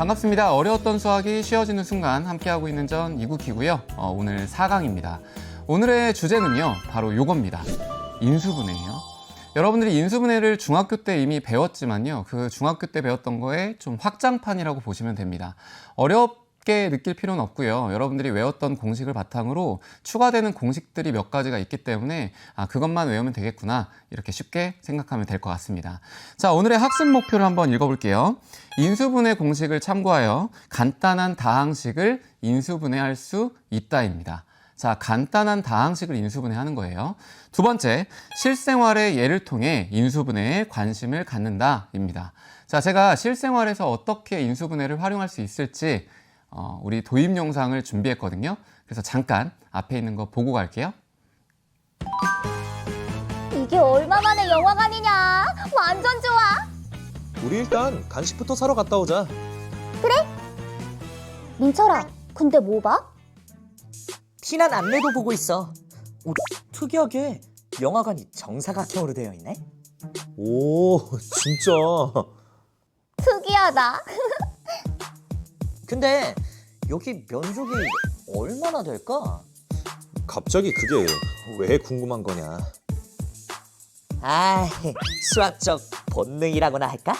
반갑습니다. 어려웠던 수학이 쉬워지는 순간 함께하고 있는 전 이국희고요. 오늘 4강입니다. 오늘의 주제는요, 바로 요겁니다. 인수분해예요. 여러분들이 인수분해를 중학교 때 이미 배웠지만요, 그 중학교 때 배웠던 거에 좀 확장판이라고 보시면 됩니다. 어렵게 느낄 필요는 없고요. 여러분들이 외웠던 공식을 바탕으로 추가되는 공식들이 몇 가지가 있기 때문에 그것만 외우면 되겠구나, 이렇게 쉽게 생각하면 될 것 같습니다. 자, 오늘의 학습 목표를 한번 읽어볼게요. 인수분해 공식을 참고하여 간단한 다항식을 인수분해할 수 있다입니다. 자, 간단한 다항식을 인수분해하는 거예요. 두 번째, 실생활의 예를 통해 인수분해에 관심을 갖는다입니다. 자, 제가 실생활에서 어떻게 인수분해를 활용할 수 있을지 우리 도입 영상을 준비했거든요. 그래서 잠깐 앞에 있는 거 보고 갈게요. 이게 얼마만에 영화관이냐? 완전 좋아! 우리 일단 간식부터 사러 갔다 오자. 민철아, 근데 뭐 봐? 피난 안내도 보고 있어. 특이하게 영화관이 정사각형으로 되어 있네. 오, 진짜. 특이하다. 근데 여기 면적이 얼마나 될까? 갑자기 그게 왜 궁금한 거냐? 아, 수학적 본능이라고나 할까?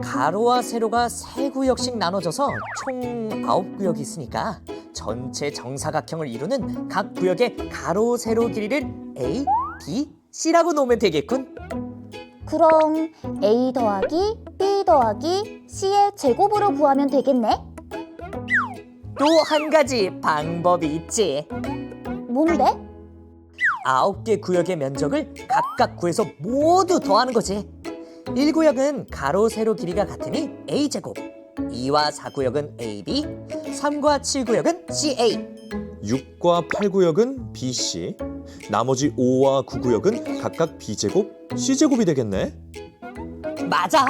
가로와 세로가 3구역씩 나눠져서 총 9구역이 있으니까 전체 정사각형을 이루는 각 구역의 가로, 세로 길이를 A, B, C라고 놓으면 되겠군. 그럼 A 더하기 B 더하기 C의 제곱으로 구하면 되겠네? 또 한 가지 방법이 있지. 뭔데? 9개 구역의 면적을 각각 구해서 모두 더하는 거지. 1구역은 가로, 세로 길이가 같으니 A제곱, 2와 4구역은 AB, 3과 7구역은 CA. 6과 8구역은 BC, 나머지 5와 9구역은 각각 B제곱, C제곱이 되겠네? 맞아!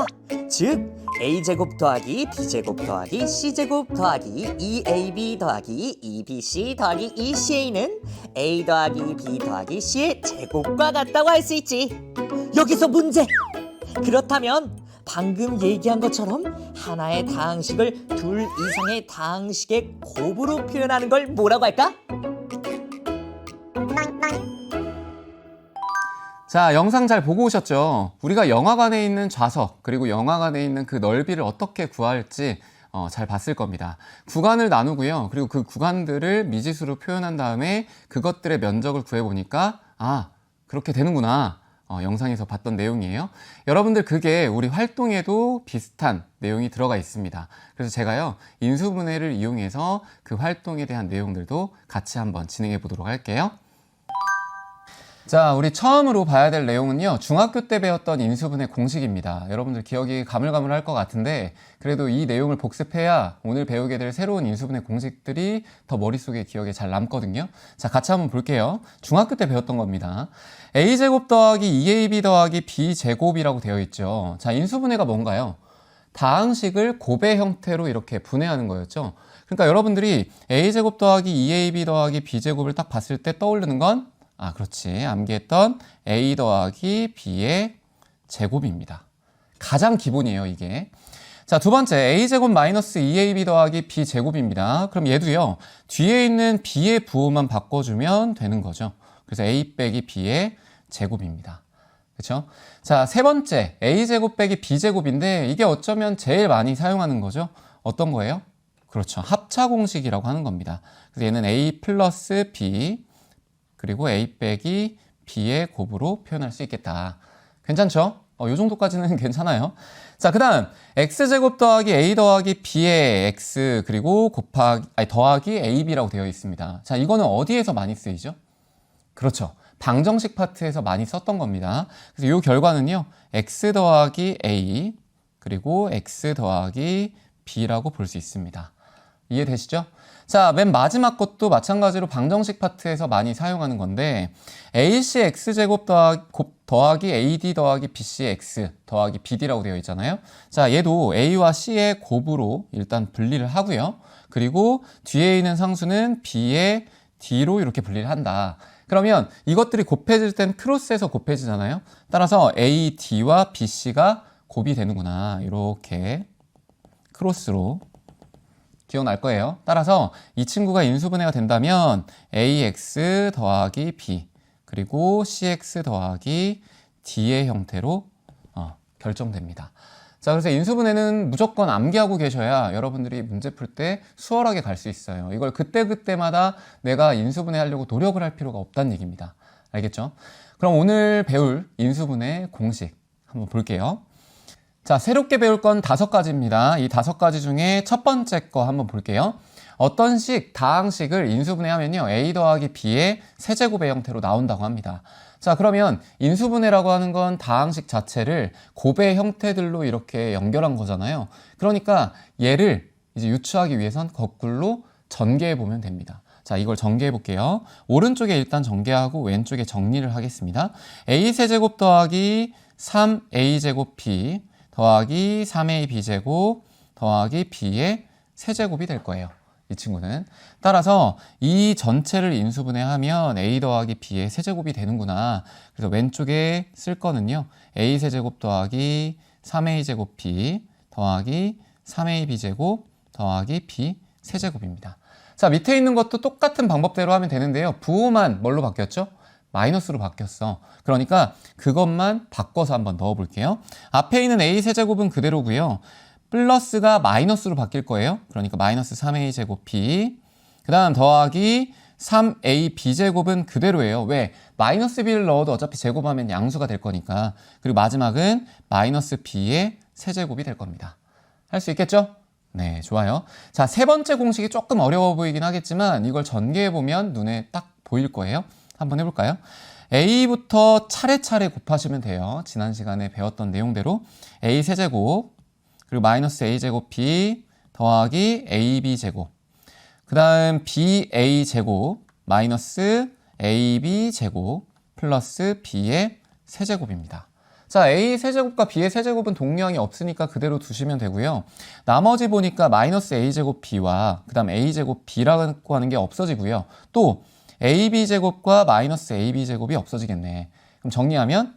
즉 A제곱 더하기 B제곱 더하기 C제곱 더하기 2AB 더하기 2BC 더하기 2CA는 A 더하기 B 더하기 C의 제곱과 같다고 할 수 있지. 여기서 문제! 그렇다면 방금 얘기한 것처럼 하나의 다항식을 둘 이상의 다항식의 곱으로 표현하는 걸 뭐라고 할까? 자, 영상 잘 보고 오셨죠? 우리가 영화관에 있는 좌석, 그리고 영화관에 있는 그 넓이를 어떻게 구할지 잘 봤을 겁니다. 구간을 나누고요. 그리고 그 구간들을 미지수로 표현한 다음에 그것들의 면적을 구해보니까 그렇게 되는구나. 영상에서 봤던 내용이에요. 여러분들 그게 우리 활동에도 비슷한 내용이 들어가 있습니다. 그래서 제가요, 인수분해를 이용해서 그 활동에 대한 내용들도 같이 한번 진행해 보도록 할게요. 자, 우리 처음으로 봐야 될 내용은요, 중학교 때 배웠던 인수분해 공식입니다. 여러분들 기억이 가물가물할 것 같은데 그래도 이 내용을 복습해야 오늘 배우게 될 새로운 인수분해 공식들이 더 머릿속에 기억에 잘 남거든요. 자, 같이 한번 볼게요. 중학교 때 배웠던 겁니다. A제곱 더하기 2AB 더하기 B제곱이라고 되어 있죠. 자, 인수분해가 뭔가요? 다항식을 곱의 형태로 이렇게 분해하는 거였죠. 그러니까 여러분들이 A제곱 더하기 2AB 더하기 B제곱을 딱 봤을 때 떠오르는 건 그렇지. 암기했던 A 더하기 B의 제곱입니다. 가장 기본이에요, 이게. 자, 두 번째, A제곱 마이너스 2AB 더하기 B제곱입니다. 그럼 얘도요, 뒤에 있는 B의 부호만 바꿔주면 되는 거죠. 그래서 A 빼기 B의 제곱입니다. 그렇죠? 자, 세 번째, A제곱 빼기 B제곱인데 이게 어쩌면 제일 많이 사용하는 거죠. 어떤 거예요? 그렇죠. 합차 공식이라고 하는 겁니다. 그래서 얘는 A 플러스 B 그리고 A 빼기 B의 곱으로 표현할 수 있겠다. 괜찮죠? 이 정도까지는 괜찮아요. 자, 그 다음 X제곱 더하기 A 더하기 B의 X 그리고 더하기 AB라고 되어 있습니다. 자, 이거는 어디에서 많이 쓰이죠? 그렇죠. 방정식 파트에서 많이 썼던 겁니다. 그래서 이 결과는요, X 더하기 A 그리고 X 더하기 B라고 볼 수 있습니다. 이해되시죠? 자, 맨 마지막 것도 마찬가지로 방정식 파트에서 많이 사용하는 건데 AC X제곱 더하기 AD 더하기 BC X 더하기 BD라고 되어 있잖아요. 자, 얘도 A와 C의 곱으로 일단 분리를 하고요. 그리고 뒤에 있는 상수는 B의 D로 이렇게 분리를 한다. 그러면 이것들이 곱해질 땐 크로스해서 곱해지잖아요. 따라서 AD와 BC가 곱이 되는구나. 이렇게 크로스로 기억날 거예요. 따라서 이 친구가 인수분해가 된다면 ax 더하기 b 그리고 cx 더하기 d의 형태로 결정됩니다. 자, 그래서 인수분해는 무조건 암기하고 계셔야 여러분들이 문제 풀 때 수월하게 갈 수 있어요. 이걸 그때그때마다 내가 인수분해 하려고 노력을 할 필요가 없다는 얘기입니다. 알겠죠? 그럼 오늘 배울 인수분해 공식 한번 볼게요. 자, 새롭게 배울 건 5가지입니다. 이 5가지 중에 첫 번째 거 한번 볼게요. 어떤 식, 다항식을 인수분해 하면요, a 더하기 b의 세제곱의 형태로 나온다고 합니다. 자, 그러면 인수분해라고 하는 건 다항식 자체를 곱의 형태들로 이렇게 연결한 거잖아요. 그러니까 얘를 이제 유추하기 위해선 거꾸로 전개해 보면 됩니다. 자, 이걸 전개해 볼게요. 오른쪽에 일단 전개하고 왼쪽에 정리를 하겠습니다. a 세제곱 더하기 3a 제곱 b 더하기 3a b제곱 더하기 b의 세제곱이 될 거예요. 이 친구는. 따라서 이 전체를 인수분해하면 a 더하기 b의 세제곱이 되는구나. 그래서 왼쪽에 쓸 거는요, a 세제곱 더하기 3a 제곱 b 더하기 3a b제곱 더하기 b 세제곱입니다. 자, 밑에 있는 것도 똑같은 방법대로 하면 되는데요. 부호만 뭘로 바뀌었죠? 마이너스로 바뀌었어. 그러니까 그것만 바꿔서 한번 넣어 볼게요. 앞에 있는 a 세제곱은 그대로고요. 플러스가 마이너스로 바뀔 거예요. 그러니까 마이너스 3a 제곱 b, 그 다음 더하기 3a b제곱은 그대로예요. 왜? 마이너스 b를 넣어도 어차피 제곱하면 양수가 될 거니까. 그리고 마지막은 마이너스 b의 세제곱이 될 겁니다. 할 수 있겠죠? 네, 좋아요. 자, 세 번째 공식이 조금 어려워 보이긴 하겠지만 이걸 전개해보면 눈에 딱 보일 거예요. 한번 해볼까요? a부터 차례차례 곱하시면 돼요. 지난 시간에 배웠던 내용대로 a 세제곱 그리고 마이너스 a제곱 b 더하기 ab제곱, 그 다음 ba제곱 마이너스 ab제곱 플러스 b의 세제곱입니다. 자, a 세제곱과 b의 세제곱은 동류항이 없으니까 그대로 두시면 되고요. 나머지 보니까 마이너스 a제곱 b와 그 다음 a제곱 b라고 하는 게 없어지고요. 또 ab제곱과 마이너스 ab제곱이 없어지겠네. 그럼 정리하면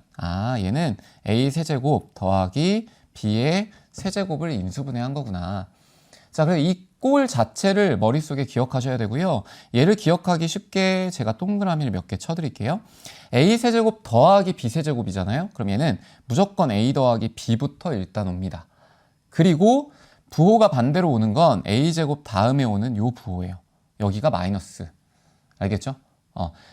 얘는 a 세제곱 더하기 b의 세제곱을 인수분해한 거구나. 자, 그래서 이 꼴 자체를 머릿속에 기억하셔야 되고요. 얘를 기억하기 쉽게 제가 동그라미를 몇 개 쳐드릴게요. a 세제곱 더하기 b 세제곱이잖아요. 그럼 얘는 무조건 a 더하기 b부터 일단 옵니다. 그리고 부호가 반대로 오는 건 a 제곱 다음에 오는 요 부호예요. 여기가 마이너스. 알겠죠?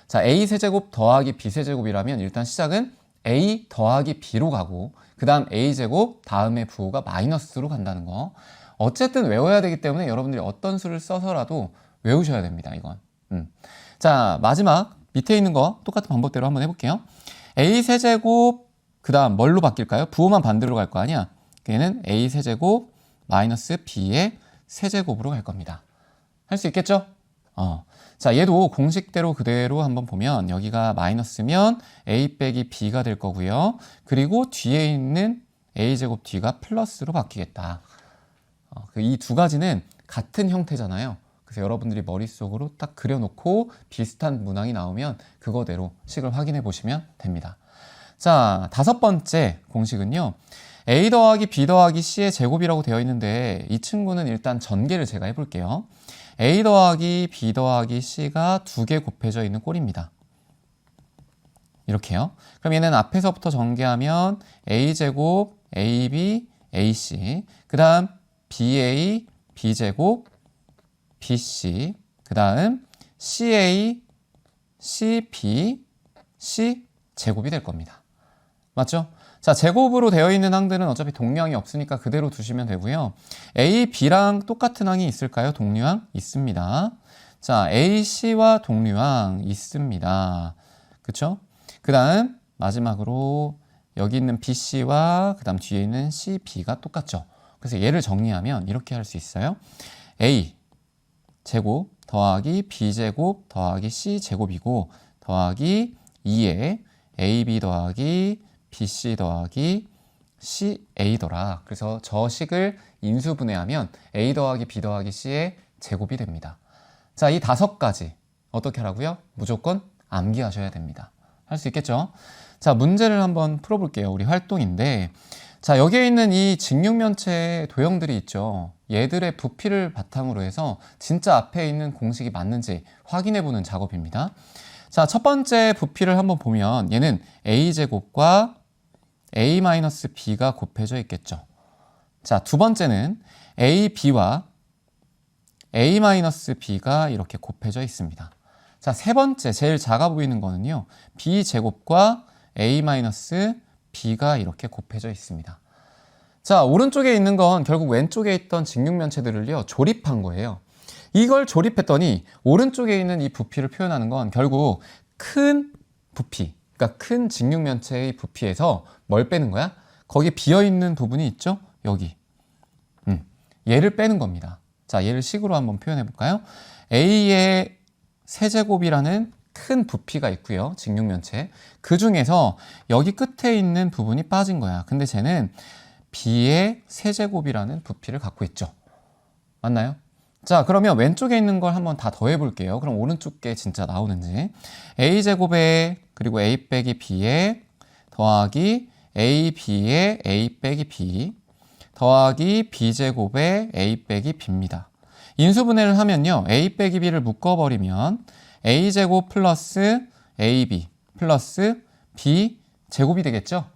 자, a 세제곱 더하기 b 세제곱이라면 일단 시작은 a 더하기 b로 가고 그 다음 a제곱 다음에 부호가 마이너스로 간다는 거. 어쨌든 외워야 되기 때문에 여러분들이 어떤 수를 써서라도 외우셔야 됩니다. 이건. 자, 마지막 밑에 있는 거 똑같은 방법대로 한번 해볼게요. a 세제곱 그 다음 뭘로 바뀔까요? 부호만 반대로 갈 거 아니야. 얘는 a 세제곱 마이너스 b의 세제곱으로 갈 겁니다. 할 수 있겠죠? 자, 얘도 공식대로 그대로 한번 보면 여기가 마이너스면 a 빼기 b가 될 거고요. 그리고 뒤에 있는 a제곱 뒤가 플러스로 바뀌겠다. 이 두 가지는 같은 형태잖아요. 그래서 여러분들이 머릿속으로 딱 그려놓고 비슷한 문항이 나오면 그거대로 식을 확인해 보시면 됩니다. 자, 5번째 공식은요. a 더하기 b 더하기 c의 제곱이라고 되어 있는데 이 친구는 일단 전개를 제가 해볼게요. a 더하기 b 더하기 c가 2개 곱해져 있는 꼴입니다. 이렇게요. 그럼 얘는 앞에서부터 전개하면 a제곱 ab ac 그 다음 ba b제곱 bc 그 다음 ca cb c제곱이 될 겁니다. 맞죠? 자, 제곱으로 되어 있는 항들은 어차피 동류항이 없으니까 그대로 두시면 되고요. a, b랑 똑같은 항이 있을까요? 동류항? 있습니다. 자, a, c와 동류항 있습니다. 그쵸? 그 다음 마지막으로 여기 있는 b, c와 그 다음 뒤에 있는 c, b가 똑같죠. 그래서 얘를 정리하면 이렇게 할 수 있어요. a 제곱 더하기 b제곱 더하기 c제곱이고 더하기 2에 ab 더하기 bc 더하기 ca더라. 그래서 저 식을 인수분해하면 a 더하기 b 더하기 c의 제곱이 됩니다. 자, 이 5가지 어떻게 하라고요? 무조건 암기하셔야 됩니다. 할 수 있겠죠? 자, 문제를 한번 풀어볼게요. 우리 활동인데 자, 여기에 있는 이 직육면체의 도형들이 있죠. 얘들의 부피를 바탕으로 해서 진짜 앞에 있는 공식이 맞는지 확인해보는 작업입니다. 자, 첫 번째 부피를 한번 보면 얘는 a제곱과 a-b가 곱해져 있겠죠. 자, 두 번째는 ab와 a-b가 이렇게 곱해져 있습니다. 자, 세 번째 제일 작아 보이는 거는요. b제곱과 a-b가 이렇게 곱해져 있습니다. 자, 오른쪽에 있는 건 결국 왼쪽에 있던 직육면체들을요 조립한 거예요. 이걸 조립했더니 오른쪽에 있는 이 부피를 표현하는 건 결국 큰 부피, 그러니까 큰 직육면체의 부피에서 뭘 빼는 거야? 거기 비어있는 부분이 있죠? 여기. 얘를 빼는 겁니다. 자, 얘를 식으로 한번 표현해 볼까요? A의 세제곱이라는 큰 부피가 있고요. 직육면체. 그 중에서 여기 끝에 있는 부분이 빠진 거야. 근데 쟤는 B의 세제곱이라는 부피를 갖고 있죠. 맞나요? 자, 그러면 왼쪽에 있는 걸 한번 다 더해 볼게요. 그럼 오른쪽 게 진짜 나오는지. A제곱에 그리고 A 빼기 B에 더하기 A B에 A 빼기 B 더하기 B제곱에 A 빼기 B입니다. 인수분해를 하면요. A 빼기 B를 묶어버리면 A제곱 플러스 AB 플러스 B제곱이 되겠죠?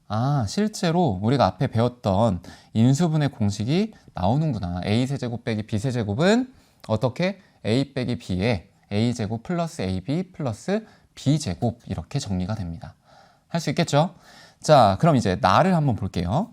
아, 실제로 우리가 앞에 배웠던 인수분해 공식이 나오는구나. A세제곱 빼기 B세제곱은 어떻게? A 빼기 B에 A제곱 플러스 AB 플러스 B제곱 이렇게 정리가 됩니다. 할 수 있겠죠? 자, 그럼 이제 나를 한번 볼게요.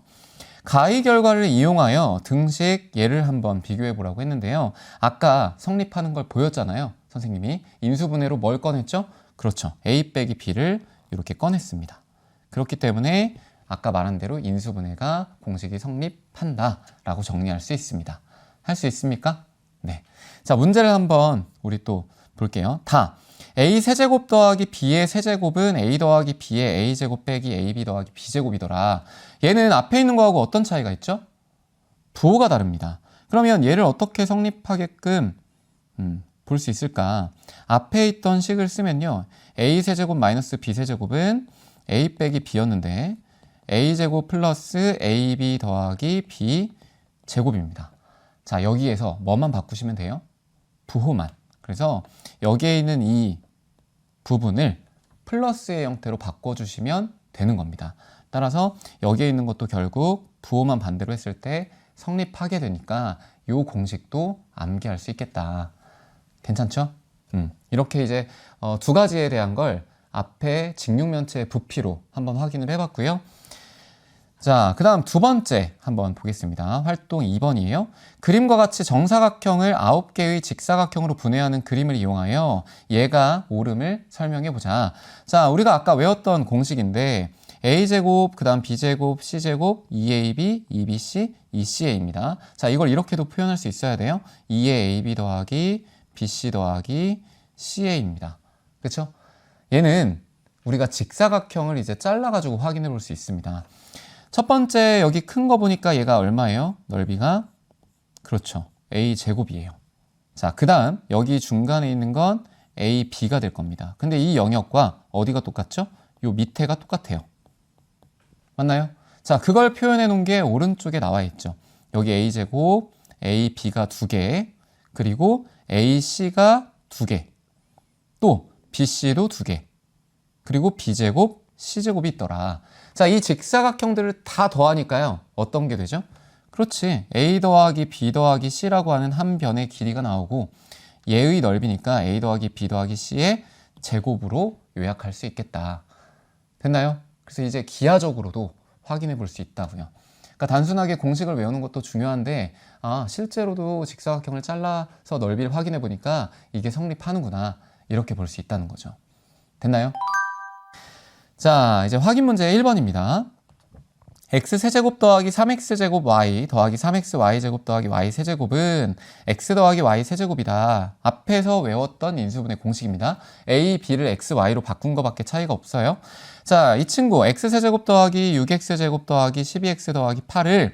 가의 결과를 이용하여 등식 예를 한번 비교해 보라고 했는데요. 아까 성립하는 걸 보였잖아요. 선생님이 인수분해로 뭘 꺼냈죠? 그렇죠. A 빼기 B를 이렇게 꺼냈습니다. 그렇기 때문에 아까 말한 대로 인수분해가 공식이 성립한다 라고 정리할 수 있습니다. 할 수 있습니까? 네. 자, 문제를 한번 우리 또 볼게요. 다 A 세제곱 더하기 B의 세제곱은 A 더하기 B의 A제곱 빼기 AB 더하기 B제곱이더라. 얘는 앞에 있는 거하고 어떤 차이가 있죠? 부호가 다릅니다. 그러면 얘를 어떻게 성립하게끔 볼 수 있을까? 앞에 있던 식을 쓰면요. A 세제곱 마이너스 B 세제곱은 A 빼기 B였는데 A제곱 플러스 AB 더하기 B 제곱입니다. 자, 여기에서 뭐만 바꾸시면 돼요? 부호만. 그래서 여기에 있는 이 부분을 플러스의 형태로 바꿔주시면 되는 겁니다. 따라서 여기에 있는 것도 결국 부호만 반대로 했을 때 성립하게 되니까 이 공식도 암기할 수 있겠다. 괜찮죠? 이렇게 이제 두 가지에 대한 걸 앞에 직육면체의 부피로 한번 확인을 해봤고요. 자, 그 다음 두 번째 한번 보겠습니다. 활동 2번이에요. 그림과 같이 정사각형을 9개의 직사각형으로 분해하는 그림을 이용하여 얘가 옳음을 설명해 보자. 자, 우리가 아까 외웠던 공식인데 A제곱, 그 다음 B제곱, C제곱, 2AB, 2BC, 2CA입니다. 자, 이걸 이렇게도 표현할 수 있어야 돼요. 2의 AB 더하기 BC 더하기 CA입니다. 그렇죠? 얘는 우리가 직사각형을 이제 잘라가지고 확인해 볼 수 있습니다. 첫 번째 여기 큰 거 보니까 얘가 얼마예요? 넓이가? 그렇죠. A제곱이에요. 자, 그 다음 여기 중간에 있는 건 AB가 될 겁니다. 근데 이 영역과 어디가 똑같죠? 요 밑에가 똑같아요. 맞나요? 자, 그걸 표현해 놓은 게 오른쪽에 나와 있죠. 여기 A제곱, AB가 2개, 그리고 AC가 2개, 또 BC도 2개, 그리고 B제곱, C제곱이 있더라. 자, 이 직사각형들을 다 더하니까요. 어떤 게 되죠? 그렇지. A 더하기 B 더하기 C라고 하는 한 변의 길이가 나오고 얘의 넓이니까 A 더하기 B 더하기 C의 제곱으로 요약할 수 있겠다. 됐나요? 그래서 이제 기하적으로도 확인해 볼 수 있다고요. 그러니까 단순하게 공식을 외우는 것도 중요한데 실제로도 직사각형을 잘라서 넓이를 확인해 보니까 이게 성립하는구나. 이렇게 볼 수 있다는 거죠. 됐나요? 자, 이제 확인 문제 1번입니다. x세제곱 더하기 3x제곱 y 더하기 3xy제곱 더하기 y세제곱은 x 더하기 y세제곱이다. 앞에서 외웠던 인수분해 공식입니다. a, b를 x, y로 바꾼 것밖에 차이가 없어요. 자, 이 친구 x세제곱 더하기 6x제곱 더하기 12x 더하기 8을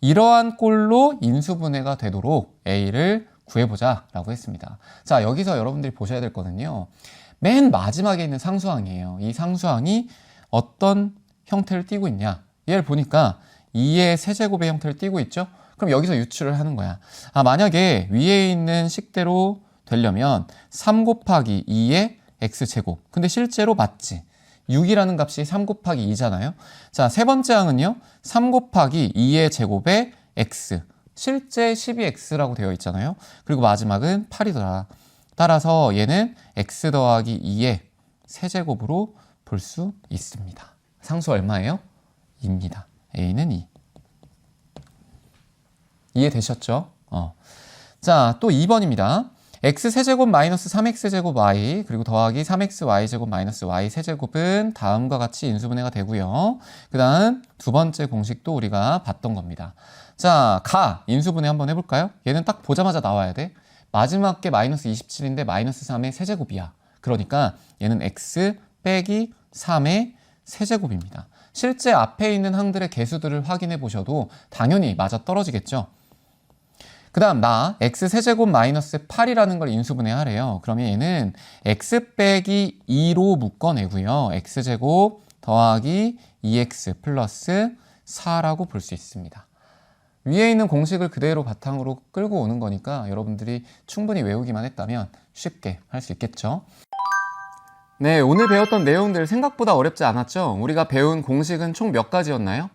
이러한 꼴로 인수분해가 되도록 a를 구해보자 라고 했습니다. 자, 여기서 여러분들이 보셔야 될 거는요. 맨 마지막에 있는 상수항이에요. 이 상수항이 어떤 형태를 띠고 있냐. 얘를 보니까 2의 세제곱의 형태를 띠고 있죠? 그럼 여기서 유추를 하는 거야. 아, 만약에 위에 있는 식대로 되려면 3 곱하기 2의 x제곱. 근데 실제로 맞지? 6이라는 값이 3 곱하기 2잖아요. 자, 세 번째 항은요. 3 곱하기 2의 제곱에 x. 실제 12x라고 되어 있잖아요. 그리고 마지막은 8이더라. 따라서 얘는 x 더하기 2의 세제곱으로 볼 수 있습니다. 상수 얼마예요? 2입니다. a는 2. 이해되셨죠? 자, 또 2번입니다. x세제곱 마이너스 3x제곱 y 그리고 더하기 3xy제곱 마이너스 y세제곱은 다음과 같이 인수분해가 되고요. 그 다음 두 번째 공식도 우리가 봤던 겁니다. 자, 인수분해 한번 해볼까요? 얘는 딱 보자마자 나와야 돼. 마지막 게 마이너스 27인데 마이너스 3의 세제곱이야. 그러니까 얘는 x 빼기 3의 세제곱입니다. 실제 앞에 있는 항들의 개수들을 확인해 보셔도 당연히 맞아 떨어지겠죠. 그 다음 x세제곱 마이너스 8이라는 걸 인수분해 하래요. 그러면 얘는 x 빼기 2로 묶어내고요. x제곱 더하기 2x 플러스 4라고 볼 수 있습니다. 위에 있는 공식을 그대로 바탕으로 끌고 오는 거니까 여러분들이 충분히 외우기만 했다면 쉽게 할 수 있겠죠. 네, 오늘 배웠던 내용들 생각보다 어렵지 않았죠? 우리가 배운 공식은 총 몇 가지였나요?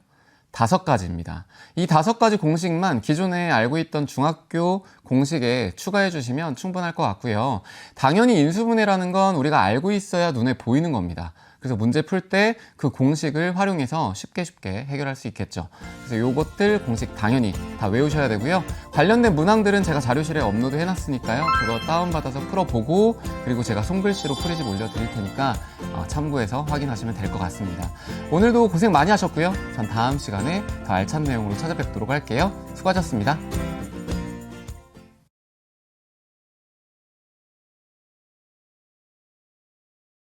5가지입니다. 이 5가지 공식만 기존에 알고 있던 중학교 공식에 추가해 주시면 충분할 것 같고요. 당연히 인수분해라는 건 우리가 알고 있어야 눈에 보이는 겁니다. 그래서 문제 풀 때 그 공식을 활용해서 쉽게 해결할 수 있겠죠. 그래서 요것들 공식 당연히 다 외우셔야 되고요. 관련된 문항들은 제가 자료실에 업로드 해놨으니까요. 그거 다운받아서 풀어보고 그리고 제가 손글씨로 풀이집 올려드릴 테니까 참고해서 확인하시면 될 것 같습니다. 오늘도 고생 많이 하셨고요. 전 다음 시간에 더 알찬 내용으로 찾아뵙도록 할게요. 수고하셨습니다.